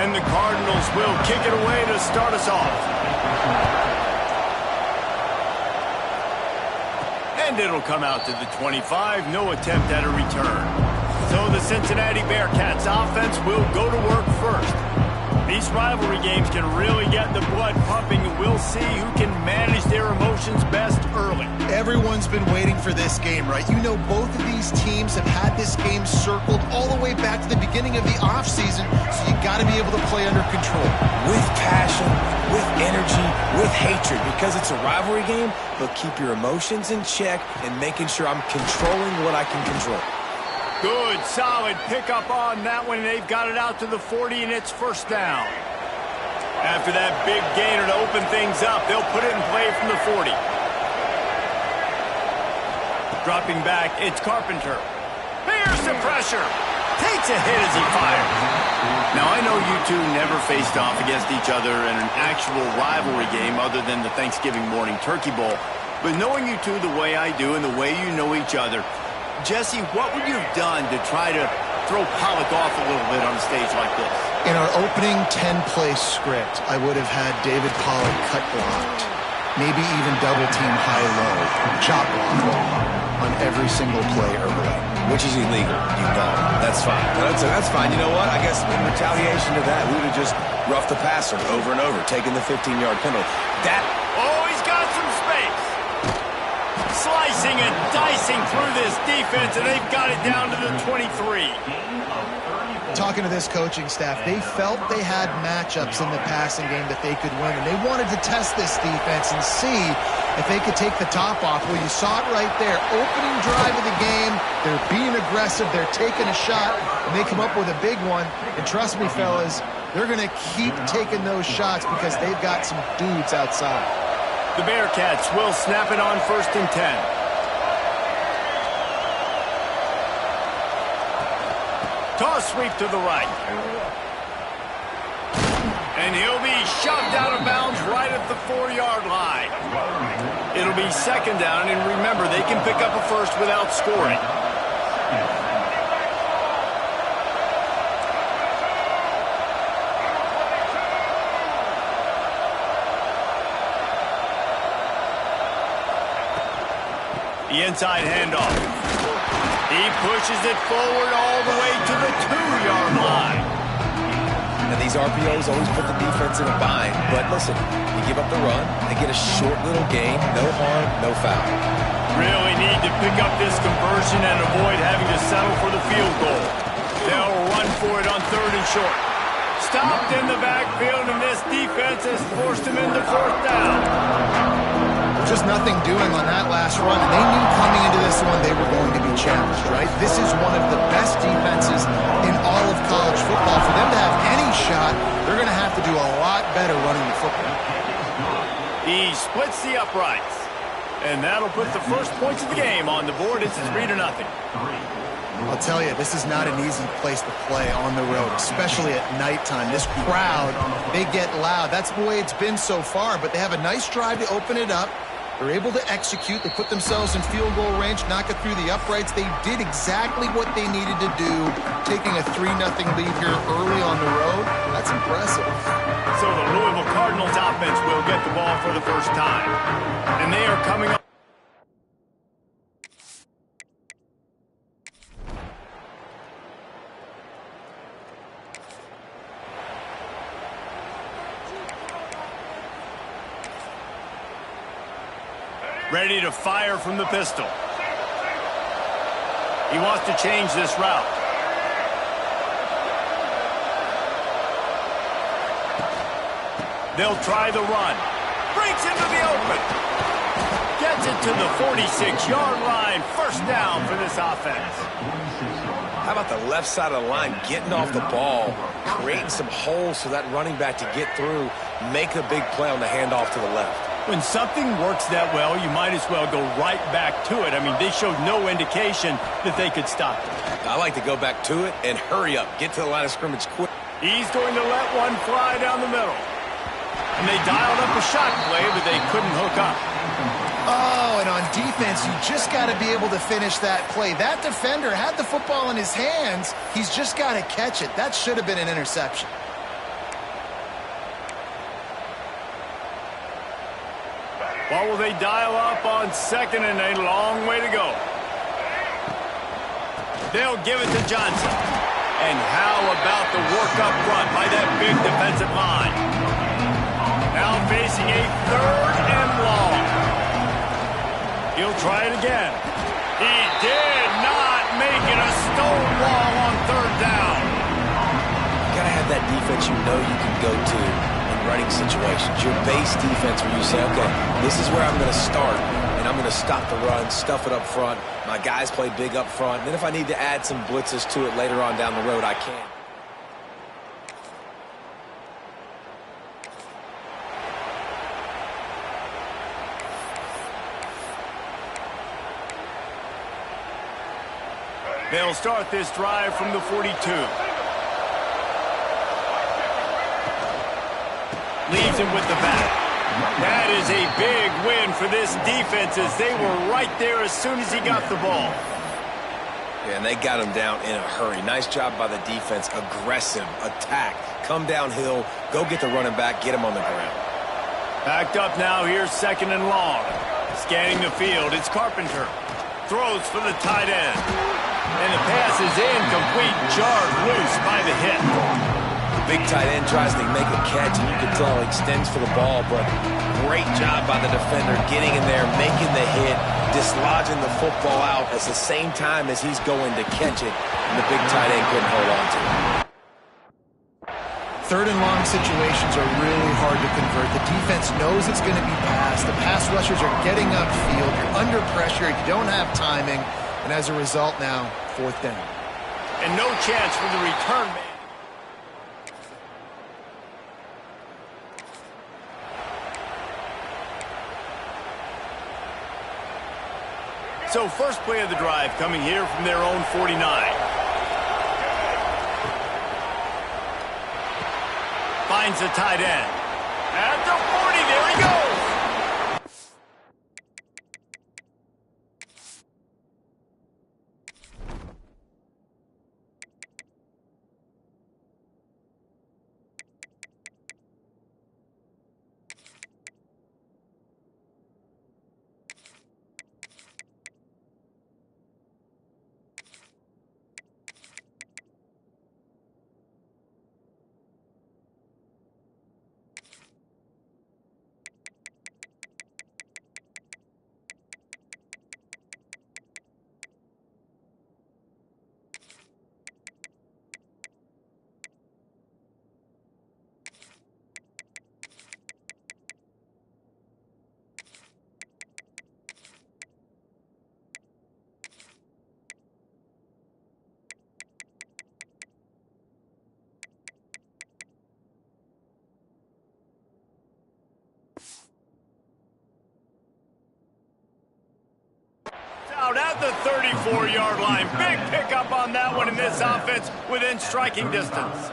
And the Cardinals will kick it away to start us off. And it'll come out to the 25. No attempt at a return. So the Cincinnati Bearcats offense will go to work first. These rivalry games can really get the blood pumping, and we'll see who can manage their emotions best early. Everyone's been waiting for this game, right? You know, both of these teams have had this game circled all the way back to the beginning of the offseason, so you got to be able to play under control. With passion, with energy, with hatred, because it's a rivalry game, but keep your emotions in check and making sure I'm controlling what I can control. Good, solid pickup on that one. They've got it out to the 40, and it's first down. After that big gainer to open things up, they'll put it in play from the 40. Dropping back, it's Carpenter. Here's the pressure. Takes a hit as he fires. Now, I know you two never faced off against each other in an actual rivalry game other than the Thanksgiving morning turkey bowl. But knowing you two the way I do and the way you know each other, Jesse, what would you have done to try to throw Pollock off a little bit on a stage like this? In our opening 10-play script, I would have had David Pollock cut blocked. Maybe even double-team high-low, chop block on every single play early. Which is illegal, you know. That's fine. That's fine. You know what? I guess in retaliation to that, we would have just roughed the passer over and over, taking the 15-yard penalty. Oh, he's got some space. Slicing and dicing through this defense, and they've got it down to the 23. Talking to this coaching staff, they felt they had matchups in the passing game that they could win, and they wanted to test this defense and see if they could take the top off. Well, you saw it right there. Opening drive of the game, they're being aggressive, they're taking a shot, and they come up with a big one. And trust me, fellas, they're going to keep taking those shots because they've got some dudes outside. The Bearcats will snap it on 1st and 10. Toss sweep to the right. And he'll be shoved out of bounds right at the 4-yard line. It'll be 2nd down, and remember, they can pick up a first without scoring. The inside handoff. He pushes it forward all the way to the 2-yard line. And these RPOs always put the defense in a bind. But listen, you give up the run, they get a short little gain, no harm, no foul. Really need to pick up this conversion and avoid having to settle for the field goal. They'll run for it on 3rd and short. Stopped in the backfield, and this defense has forced him into 4th down. Just nothing doing on that last run, and they knew coming into this one they were going to be challenged, right? This is one of the best defenses in all of college football. For them to have any shot, they're going to have to do a lot better running the football. He splits the uprights, and that'll put the first points of the game on the board. It's 3-0. I'll tell you, this is not an easy place to play on the road, especially at nighttime. This crowd, they get loud. That's the way it's been so far, but they have a nice drive to open it up. They're able to execute. They put themselves in field goal range, knock it through the uprights. They did exactly what they needed to do, taking a 3-0 lead here early on the road. That's impressive. So the Louisville Cardinals offense will get the ball for the first time. And they are coming up. Ready to fire from the pistol. He wants to change this route. They'll try the run. Breaks into the open. Gets it to the 46-yard line. 1st down for this offense. How about the left side of the line getting off the ball, creating some holes for that running back to get through, make a big play on the handoff to the left. When something works that well, you might as well go right back to it. I mean, they showed no indication that they could stop it. I like to go back to it and hurry up. Get to the line of scrimmage quick. He's going to let one fly down the middle. And they dialed up a shot play, but they couldn't hook up. Oh, and on defense, you just got to be able to finish that play. That defender had the football in his hands. He's just got to catch it. That should have been an interception. What will they dial up on second and a long way to go? They'll give it to Johnson. And how about the work up front by that big defensive line? Now facing a third and long. He'll try it again. He did not make it a stone wall on third down. You got to have that defense you know you can go to in running situations. Your base defense where you say, okay, this is where I'm going to start, and I'm going to stop the run, stuff it up front. My guys play big up front. And then if I need to add some blitzes to it later on down the road, I can. They'll start this drive from the 42. Leaves him with the bat. That is a big win for this defense as they were right there as soon as he got the ball. Yeah, and they got him down in a hurry. Nice job by the defense. Aggressive, attack, come downhill, go get the running back, get him on the ground. Backed up now, here's second and long. Scanning the field, it's Carpenter. Throws for the tight end. And the pass is incomplete, jarred loose by the hit. The big tight end tries to make a catch, and you can tell he extends for the ball, but great job by the defender getting in there, making the hit, dislodging the football out at the same time as he's going to catch it, and the big tight end couldn't hold on to it. Third and long situations are really hard to convert. The defense knows it's going to be passed. The pass rushers are getting upfield. You're under pressure. You don't have timing. And as a result now, fourth down. And no chance for the return man. So first play of the drive coming here from their own 49. Finds the tight end. At the 40, there he goes. Out at the 34-yard line. Big pickup on that one in this offense within striking distance.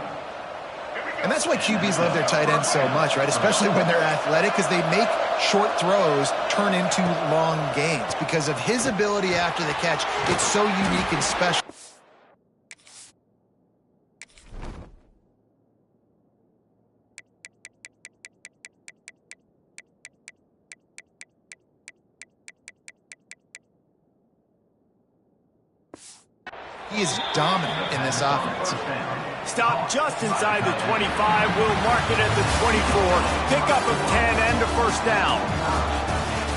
And that's why QBs love their tight ends so much, right? Especially when they're athletic, because they make short throws turn into long gains. Because of his ability after the catch, it's so unique and special. He is dominant in this offense. Stop just inside the 25. We'll mark it at the 24. Pickup of 10 and a first down.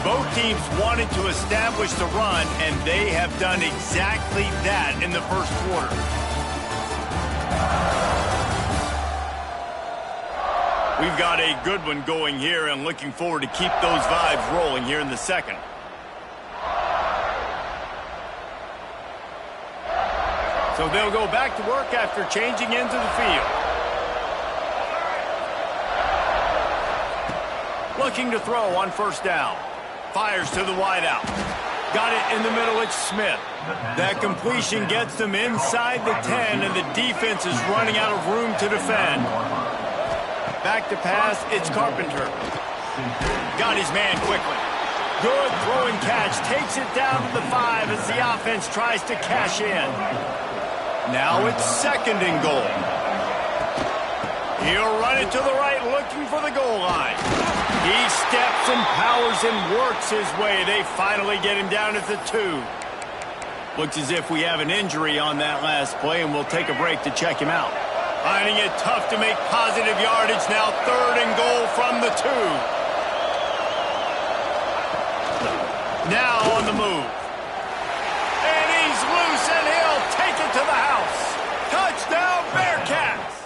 Both teams wanted to establish the run, and they have done exactly that in the first quarter. We've got a good one going here and looking forward to keep those vibes rolling here in the second. So they'll go back to work after changing into the field. Looking to throw on first down. Fires to the wideout. Got it in the middle, it's Smith. That completion gets them inside the 10, and the defense is running out of room to defend. Back to pass, it's Carpenter. Got his man quickly. Good throw and catch. Takes it down to the 5 as the offense tries to cash in. Now it's second and goal. He'll run it to the right, looking for the goal line. He steps and powers and works his way. They finally get him down at the 2. Looks as if we have an injury on that last play, and we'll take a break to check him out. Finding it tough to make positive yardage now. 3rd and goal from the 2. Now on the move. And he's loose, and he'll take it to the house. Touchdown, Bearcats!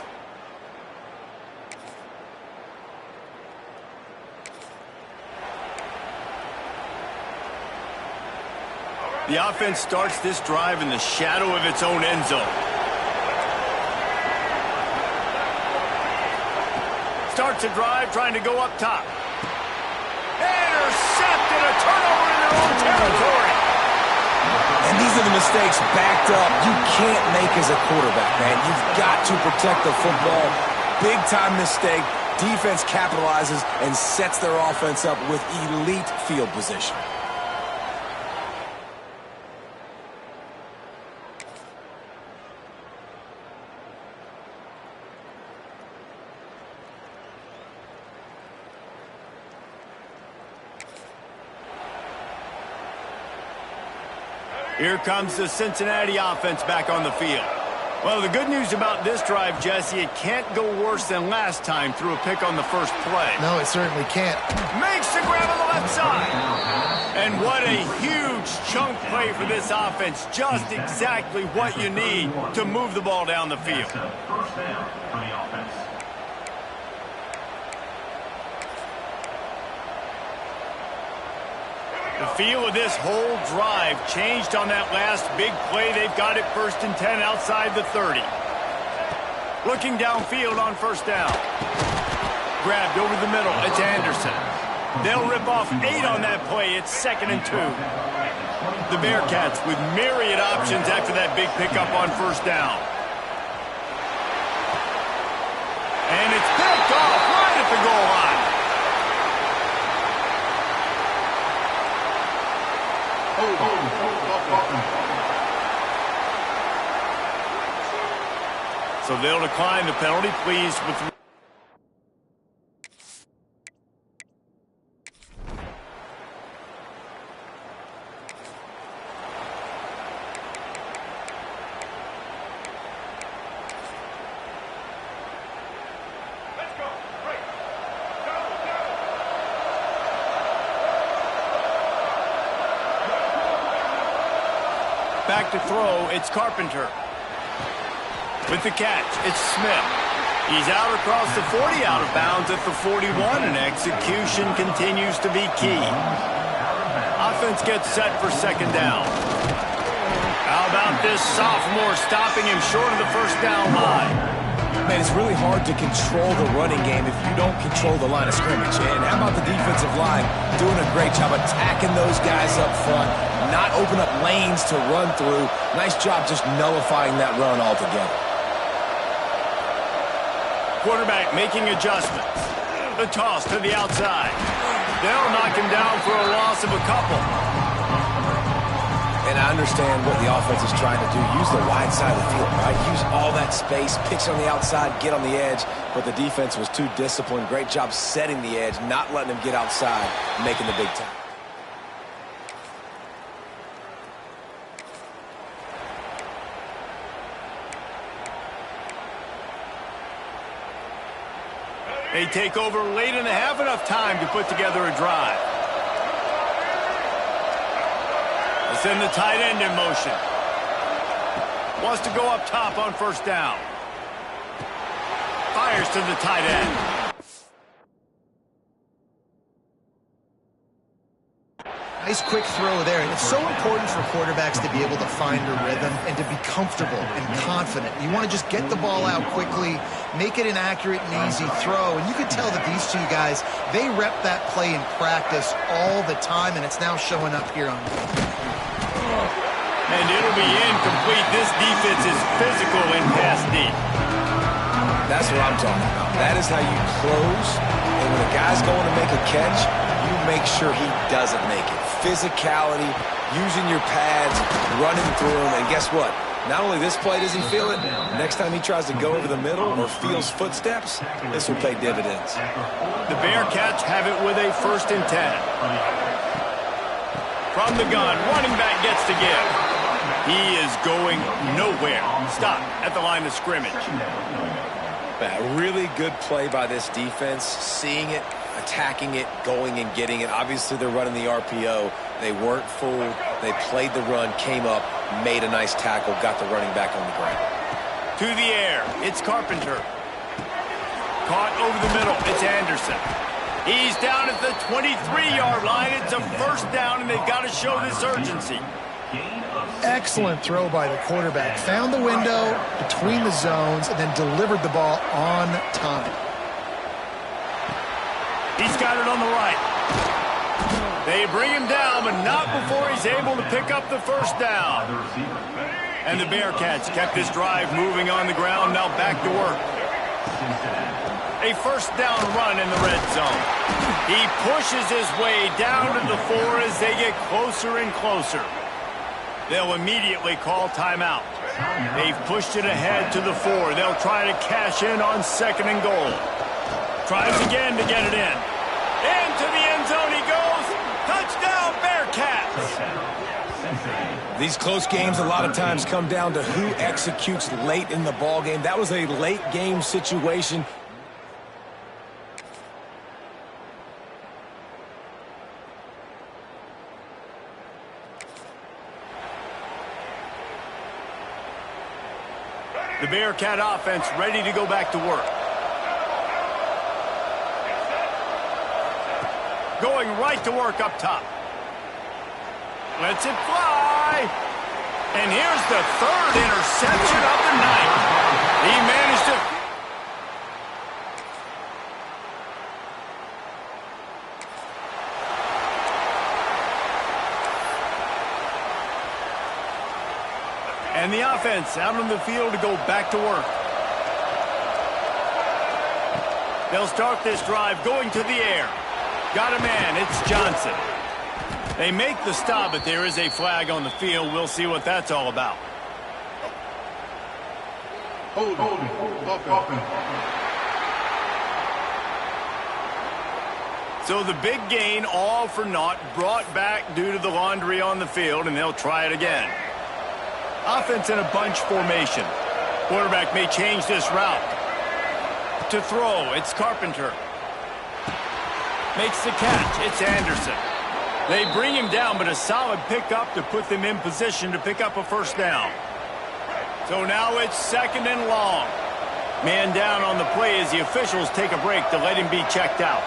The offense starts this drive in the shadow of its own end zone. Starts a drive trying to go up top. Intercepted, a turnover in their own territory. And these are the mistakes backed up you can't make as a quarterback, man. You've got to protect the football. Big-time mistake. Defense capitalizes and sets their offense up with elite field position. Here comes the Cincinnati offense back on the field. Well, the good news about this drive, Jesse, it can't go worse than last time through a pick on the first play. No, it certainly can't. Makes the grab on the left side. And what a huge chunk play for this offense. Just exactly what you need to move the ball down the field. First down for the offense. The feel of this whole drive changed on that last big play. They've got it 1st and 10 outside the 30. Looking downfield on 1st down. Grabbed over the middle. It's Anderson. They'll rip off 8 on that play. It's 2nd and 2. The Bearcats with myriad options after that big pickup on 1st down. And it's picked off right at the goal line. So they'll decline the penalty, pleased with... Back to throw, it's Carpenter. With the catch, it's Smith. He's out across the 40, out of bounds at the 41, and execution continues to be key. Offense gets set for 2nd down. How about this sophomore stopping him short of the 1st down line? Man, it's really hard to control the running game if you don't control the line of scrimmage. And how about the defensive line doing a great job attacking those guys up front, not open up lanes to run through. Nice job just nullifying that run altogether. Quarterback making adjustments. The toss to the outside. They'll knock him down for a loss of a couple. And I understand what the offense is trying to do. Use the wide side of the field, right? Use all that space, pitch on the outside, get on the edge. But the defense was too disciplined. Great job setting the edge, not letting him get outside, making the big tackle. They take over late and have enough time to put together a drive. They send the tight end in motion. Wants to go up top on 1st down. Fires to the tight end. Nice quick throw there. And it's so important for quarterbacks to be able to find a rhythm and to be comfortable and confident. You want to just get the ball out quickly, make it an accurate and easy throw. And you can tell that these two guys, they rep that play in practice all the time, and it's now showing up here on the field. And it'll be incomplete. This defense is physical and pass deep. That's what I'm talking about. That is how you close. And when a guy's going to make a catch, you make sure he doesn't make it. Physicality, using your pads, running through them, and guess what? Not only this play does he feel it, next time he tries to go over the middle or feels footsteps, this will pay dividends. The Bearcats have it with a 1st and 10. From the gun, running back gets to give. He is going nowhere. Stop at the line of scrimmage. A really good play by this defense, seeing it, attacking it, going and getting it. Obviously, they're running the RPO. They weren't fooled. They played the run, came up, made a nice tackle, got the running back on the ground. To the air, it's Carpenter. Caught over the middle, it's Anderson. He's down at the 23-yard line. It's a 1st down, and they've got to show this urgency. Excellent throw by the quarterback. Found the window between the zones and then delivered the ball on time. He's got it on the right. They bring him down, but not before he's able to pick up the 1st down. And the Bearcats kept this drive moving on the ground, now back to work. A 1st down run in the red zone. He pushes his way down to the 4 as they get closer and closer. They'll immediately call timeout. They've pushed it ahead to the 4. They'll try to cash in on 2nd and goal. Tries again to get it in. Into the end zone he goes. Touchdown, Bearcats! These close games a lot of times come down to who executes late in the ball game. That was a late game situation. The Bearcat offense ready to go back to work. Going right to work up top. Lets it fly. And here's the 3rd interception of the night. He managed to... And the offense out on the field to go back to work. They'll start this drive going to the air. Got a man, it's Johnson. They make the stop, but there is a flag on the field. We'll see what that's all about. Hold. So the big gain, all for naught, brought back due to the laundry on the field, and they'll try it again. Offense in a bunch formation. Quarterback may change this route. To throw, it's Carpenter. Makes the catch, it's Anderson. They bring him down, but a solid pickup to put them in position to pick up a 1st down. So now it's 2nd and long. Man down on the play as the officials take a break to let him be checked out.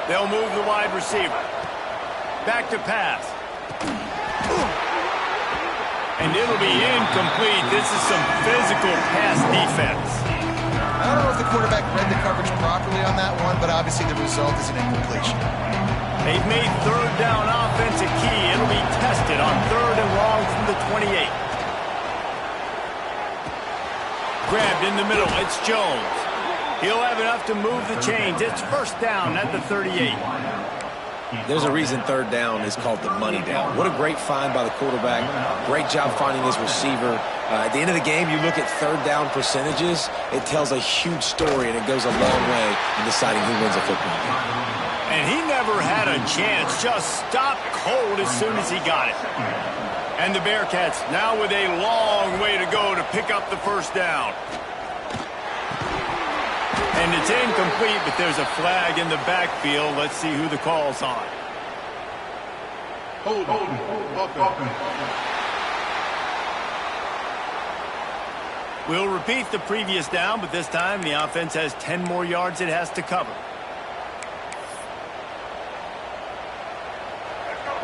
They'll move the wide receiver. Back to pass. And it'll be incomplete. This is some physical pass defense. I don't know if the quarterback read the coverage properly on that one, but obviously the result is an incompletion. They've made 3rd down offense a key. It'll be tested on 3rd and long from the 28. Grabbed in the middle. It's Jones. He'll have enough to move the chains. It's 1st down at the 38. There's a reason 3rd down is called the money down. What a great find by the quarterback. Great job finding his receiver. At the end of the game, you look at 3rd down percentages. It tells a huge story, and it goes a long way in deciding who wins a football game. And he never had a chance. Just stopped cold as soon as he got it. And the Bearcats now with a long way to go to pick up the 1st down. And it's incomplete, but there's a flag in the backfield. Let's see who the call's on. Hold. We'll repeat the previous down, but this time the offense has 10 more yards it has to cover.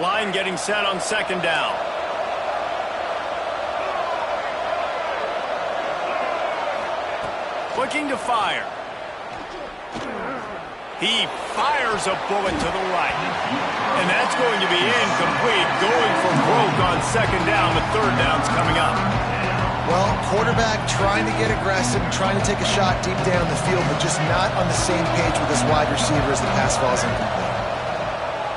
Line getting set on 2nd down. Looking to fire. He fires a bullet to the right. And that's going to be incomplete. Going for broke on 2nd down. The 3rd down's coming up. Well, quarterback trying to get aggressive, trying to take a shot deep down the field, but just not on the same page with his wide receiver as the pass falls incomplete.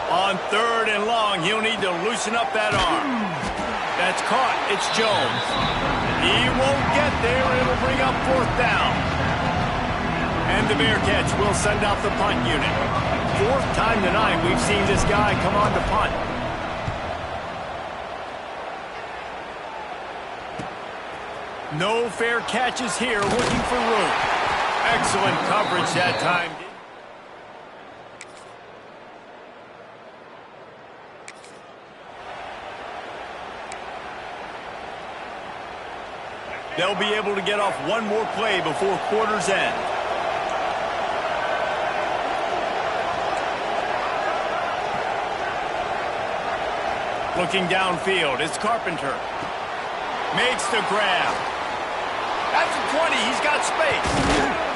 On 3rd and long, he'll need to loosen up that arm. That's caught. It's Jones. He won't get there. It'll bring up 4th down. And the Bearcats will send out the punt unit. 4th time tonight we've seen this guy come on to punt. No fair catches here, looking for room. Excellent coverage that time. They'll be able to get off one more play before quarter's end. Looking downfield, it's Carpenter. Makes the grab. That's a 20, he's got space.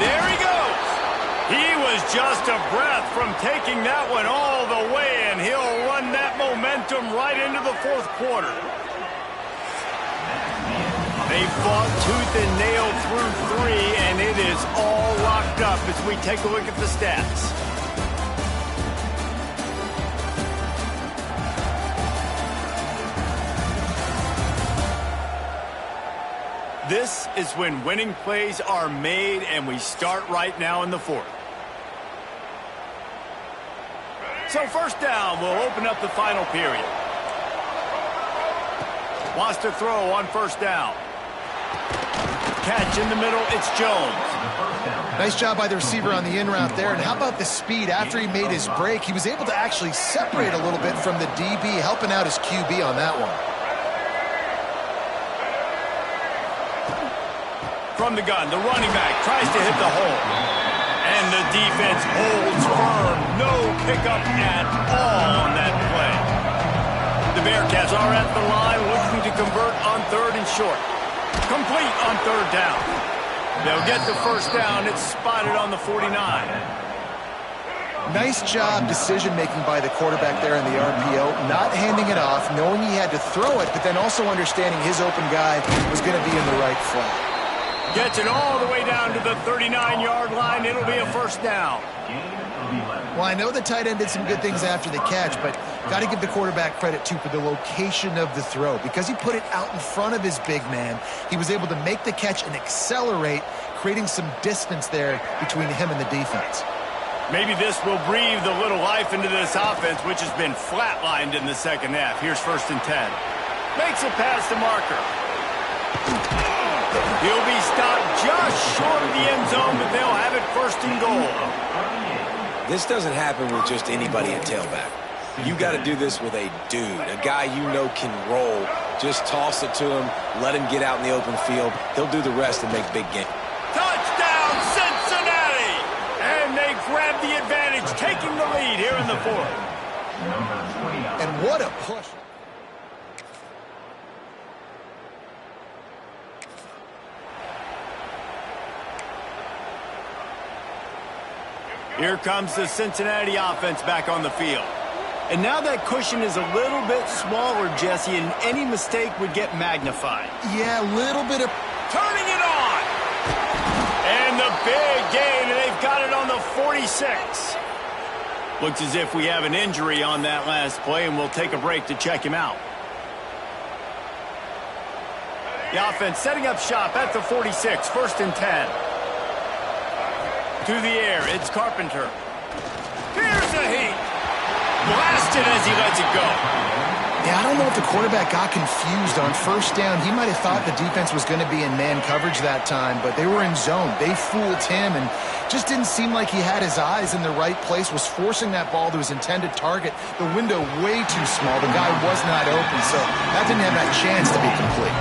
There he goes. He was just a breath from taking that one all the way, and he'll run that momentum right into the 4th quarter. They fought tooth and nail through 3, and it is all locked up as we take a look at the stats. This is when winning plays are made, and we start right now in the 4th. So 1st down will open up the final period. Wants to throw on 1st down. Catch in the middle, it's Jones. Nice job by the receiver on the in route there. And how about the speed? After he made his break, he was able to actually separate a little bit from the DB, helping out his QB on that one. From the gun, the running back tries to hit the hole. And the defense holds firm. No pickup at all on that play. The Bearcats are at the line looking to convert on 3rd and short. Complete on 3rd down. They'll get the 1st down. It's spotted on the 49. Nice job decision-making by the quarterback there in the RPO, not handing it off, knowing he had to throw it, but then also understanding his open guy was going to be in the right flat. Gets it all the way down to the 39-yard line. It'll be a 1st down. Well, I know the tight end did some good things after the catch, but got to give the quarterback credit, too, for the location of the throw. Because he put it out in front of his big man, he was able to make the catch and accelerate, creating some distance there between him and the defense. Maybe this will breathe a little life into this offense, which has been flatlined in the 2nd half. Here's 1st and 10. Makes it past the marker. He'll be stopped just short of the end zone, but they'll have it 1st and goal. This doesn't happen with just anybody at tailback. You got to do this with a dude, a guy you know can roll. Just toss it to him, let him get out in the open field. He'll do the rest and make big gains. Touchdown, Cincinnati! And they grab the advantage, taking the lead here in the 4th. And what a push. Here comes the Cincinnati offense back on the field. And now that cushion is a little bit smaller, Jesse, and any mistake would get magnified. Yeah, a little bit of... Turning it on! And the big gain, and they've got it on the 46. Looks as if we have an injury on that last play, and we'll take a break to check him out. The offense setting up shop at the 46, 1st and 10. To the air, it's Carpenter. Here's a heat. Blasted as he lets it go. Yeah, I don't know if the quarterback got confused on 1st down. He might have thought the defense was going to be in man coverage that time, but they were in zone. They fooled him and just didn't seem like he had his eyes in the right place, was forcing that ball to his intended target. The window way too small. The guy was not open, so that didn't have that chance to be complete.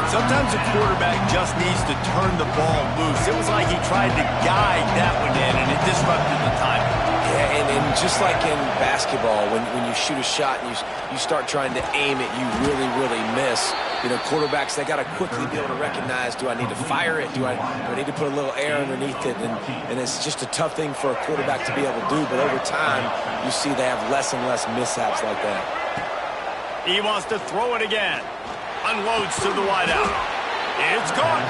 Sometimes a quarterback just needs to turn the ball loose. It was like he tried to guide that one in, and it disrupted the timing. Yeah, and just like in basketball, when you shoot a shot and you start trying to aim it, you really miss. You know, quarterbacks, they got to quickly be able to recognize, do I need to fire it? Do I need to put a little air underneath it? And it's just a tough thing for a quarterback to be able to do, but over time, you see they have less and less mishaps like that. He wants to throw it again. Unloads to the wideout. It's caught.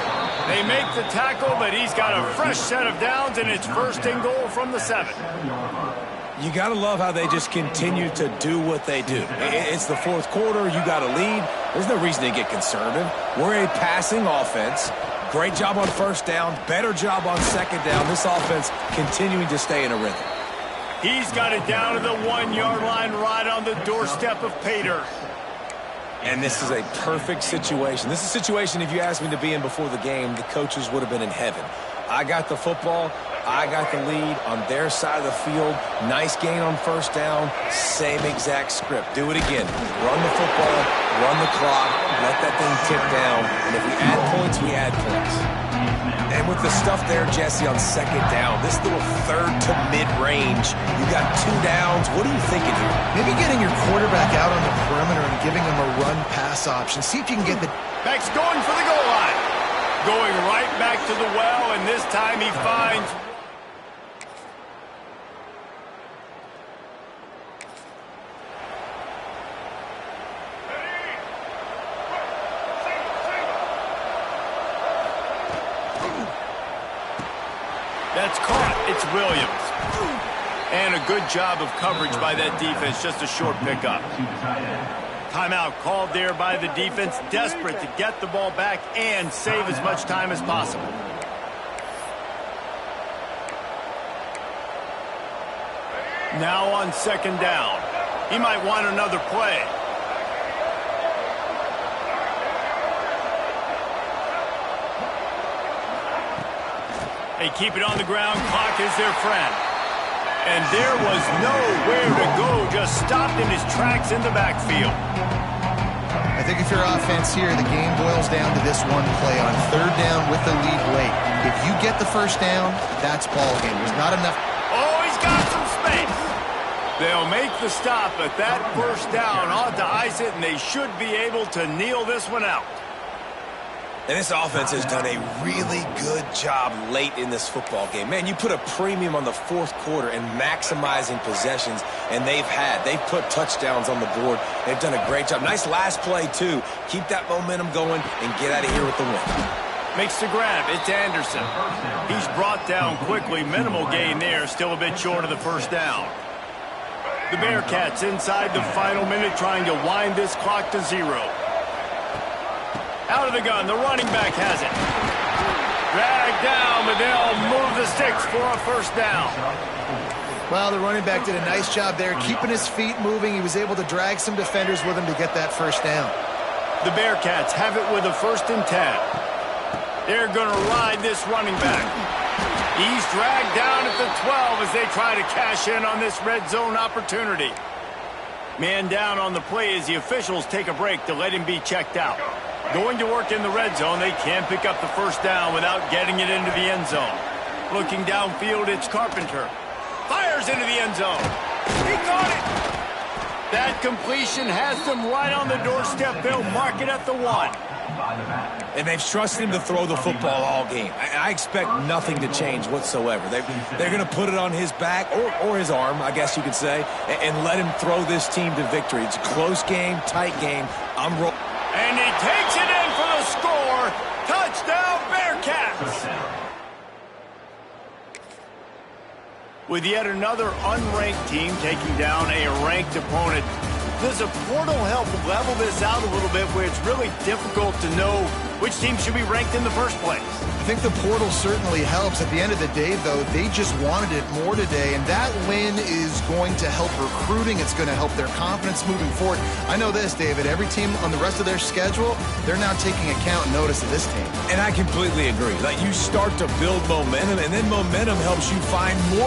They make the tackle, but he's got a fresh set of downs, and it's 1st and goal from the 7. You got to love how they just continue to do what they do. It's the fourth quarter. You got a lead. There's no reason to get conservative. We're a passing offense. Great job on first down. Better job on second down. This offense continuing to stay in a rhythm. He's got it down to the 1-yard line right on the doorstep of Pater. And this is a perfect situation. This is a situation, if you asked me to be in before the game, the coaches would have been in heaven. I got the football. I got the lead on their side of the field. Nice gain on first down. Same exact script. Do it again. Run the football, run the clock, let that thing tick down. And if we add points, we add points. And with the stuff there, Jesse, on second down, this little third to mid-range, you got 2 downs. What are you thinking here? Maybe getting your quarterback out on the perimeter and giving him a run-pass option. See if you can get the... Back's going for the goal line. Going right back to the well, and this time he finds... That's caught. It's Williams. And a good job of coverage by that defense. Just a short pickup. Timeout called there by the defense. Desperate to get the ball back and save as much time as possible. Now on second down. He might want another play. They keep it on the ground. Clock is their friend. And there was nowhere to go. Just stopped in his tracks in the backfield. I think if you're offense here, the game boils down to this one play on third down with the lead late. If you get the first down, that's ball game. There's not enough. Oh, he's got some space. They'll make the stop, but that first down ought to ice it, and they should be able to kneel this one out. And this offense has done a really good job late in this football game. Man, you put a premium on the fourth quarter and maximizing possessions, and they've put touchdowns on the board. They've done a great job. Nice last play, too. Keep that momentum going and get out of here with the win. Makes the grab. It's Anderson. He's brought down quickly. Minimal gain there. Still a bit short of the first down. The Bearcats inside the final minute trying to wind this clock to 0. Out of the gun, the running back has it. Dragged down, but they'll move the sticks for a first down. Well, the running back did a nice job there, keeping his feet moving. He was able to drag some defenders with him to get that first down. The Bearcats have it with a 1st and 10. They're going to ride this running back. He's dragged down at the 12 as they try to cash in on this red zone opportunity. Man down on the play as the officials take a break to let him be checked out. Going to work in the red zone, they can pick up the first down without getting it into the end zone. Looking downfield, it's Carpenter. Fires into the end zone. He caught it. That completion has them right on the doorstep. They'll mark it at the 1. And they've trusted him to throw the football all game. I expect nothing to change whatsoever. They're going to put it on his back, or his arm, I guess you could say, and let him throw this team to victory. It's a close game, tight game. And he takes it in for the score. Touchdown, Bearcats. With yet another unranked team taking down a ranked opponent, does a portal help level this out a little bit where it's really difficult to know which team should be ranked in the first place? I think the portal certainly helps. At the end of the day, though, they just wanted it more today, and that win is going to help recruiting. It's going to help their confidence moving forward. I know this, David, every team on the rest of their schedule, they're now taking account and notice of this team. And I completely agree. Like, you start to build momentum, and then momentum helps you find more